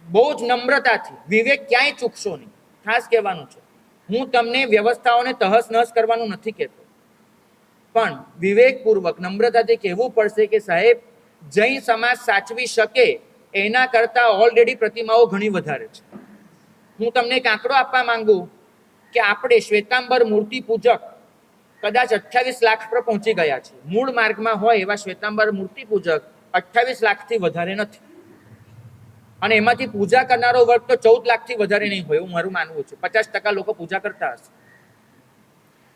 બહુ જ નમ્રતાથી, વિવેક ક્યાંય ચૂકશો નહીં, ખાસ કહેવાનું છે. હું તમને વ્યવસ્થાઓને તહસ નહસ કરવાનું નથી કહેતો, પણ વિવેકપૂર્વક નમ્રતાથી કહેવું પડશે કે સાહેબ, જૈન સમાજ સાચવી શકે એના કરતા ઓલરેડી પ્રતિમાઓ ઘણી વધારે છે. હું તમને એક આંકડો આપવા માંગુ કે આપણે શ્વેતાંબર મૂર્તિ પૂજક કદાચ 28 લાખ પર પહોંચી ગયા છે. મૂળ માર્ગમાં હોય એવા શ્વેતાંબર મૂર્તિ પૂજક 28 લાખથી વધારે નથી, અને એમાંથી પૂજા કરનારો વર્ગ તો 14 લાખથી વધારે નહીં હોય એવું મારું માનવું છે. 50% લોકો પૂજા કરતા હશે.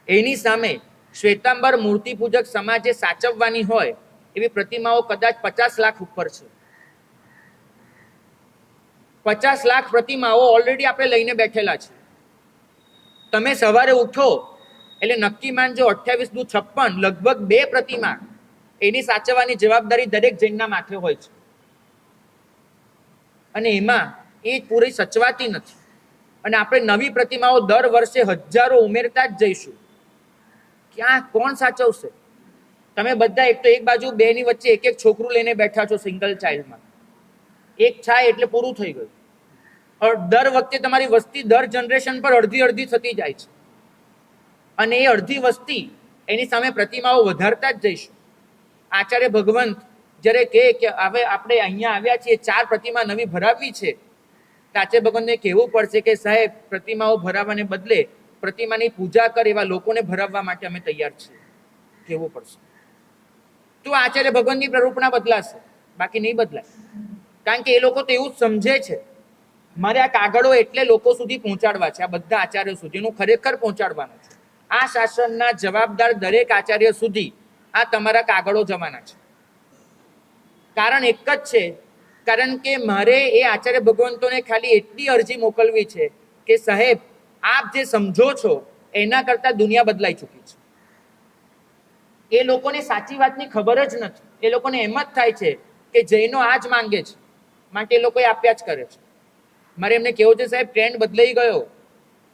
એની સામે શ્વેતાંબર મૂર્તિ પૂજક સમાજે સાચવવાની હોય એવી પ્રતિમાઓ કદાચ 50 લાખ ઉપર છે. 50 લાખ પ્રતિમાઓ ઓલરેડી આપણે લઈને બેઠેલા છે. તમે સવારે ઉઠો એટલે નક્કી માનજો 28 દુ 56, લગભગ 2 પ્રતિમા એની સાચવવાની જવાબદારી દરેક જૈનના માથે હોય છે, અને એમાં એ પૂરી સચવાતી નથી. અને આપણે નવી પ્રતિમાઓ દર વર્ષે હજારો ઉમેરતા જ જઈશું. ક્યાં કોણ સાચવશે? તમે બધા એક તો એક બાજુ બે ની વચ્ચે એક એક છોકરું લઈને બેઠા છો. સિંગલ ચાઇલ્ડમાં એક થાય એટલે પૂરું થઈ ગયું. દર વખતે તમારી વસ્તી દર જનરેશન પર અડધી થતી જાય છે, અને એ અડધી વસ્તી એની સામે પ્રતિમાઓ વધારતા જ જઈશું. આચાર્ય ભગવંત જ્યારે કહે કે હવે આપણે અહીંયા આવ્યા છીએ 4 પ્રતિમા નવી ભરાવવી છે, તો આચાર્ય ભગવંતને કહેવું પડશે કે સાહેબ, પ્રતિમાઓ ભરાવવાને બદલે પ્રતિમાની પૂજા કરે એવા લોકોને ભરાવવા માટે અમે તૈયાર છીએ, કહેવું પડશે. તો આચાર્ય ભગવંતની પ્રરૂપણા બદલાશે, બાકી નહીં બદલાય. કારણ કે એ લોકો તો એવું જ સમજે છે, મારે આ કાગળો એટલે લોકો સુધી પહોંચાડવા છે, આ બધા આચાર્યો સુધી એનું ખરેખર પહોંચાડવાનું છે. આ શાસનના જવાબદાર દરેક આચાર્ય સુધી આ તમારા કાગળો જવાના છે. કારણ એક જ છે, કારણ કે મારે એ આચાર્ય ભગવંતોને ખાલી એટલી અરજી મોકલવી છે કે સાહેબ, આપ જે સમજો છો એના કરતા દુનિયા બદલાઈ ચૂકી છે. એ લોકોને સાચી વાતની ખબર જ નથી. એ લોકોને એમ જ થાય છે કે જૈનો આ જ માંગે છે, માટે એ લોકો આપ્યા જ કરે છે. મારે એમને કેવું છે, સાહેબ, ટ્રેન્ડ બદલાઈ ગયો.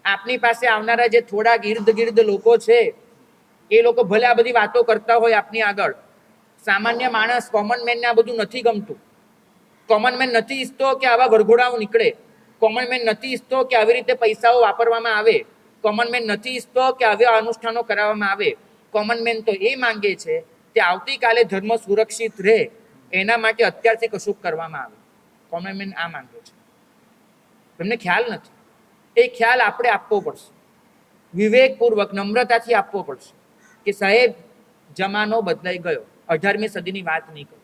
આપની પાસે આવનારા જે થોડા ઇર્દ ગિર્દ લોકો છે, એ લોકો ભલે આ બધી વાતો કરતા હોય આપની આગળ, સામાન્ય માણસ, કોમન મેનને આ બધું નથી ગમતું. કોમન મેન નથી ઈચ્છતો કે આવા વરઘોડાઓ નીકળે. કોમન મેન નથી ઈચ્છતો કે આવી રીતે પૈસાઓ વાપરવામાં આવે. કોમન મેન નથી ઈચ્છતો કે આવા અનુષ્ઠાનો કરાવવામાં આવે. કોમન મેન તો એ માંગે છે કે આવતીકાલે ધર્મ સુરક્ષિત રહે એના માટે અત્યારથી કશું કરવામાં આવે. કોમન મેન આ માંગે છે. એમને ખ્યાલ નથી. એ ખ્યાલ આપણે આપવો પડશે, વિવેકપૂર્વક, નમ્રતાથી આપવો પડશે કે સાહેબ, જમાનો બદલાઈ ગયો. 18મી સદીની વાત નહીં કરો.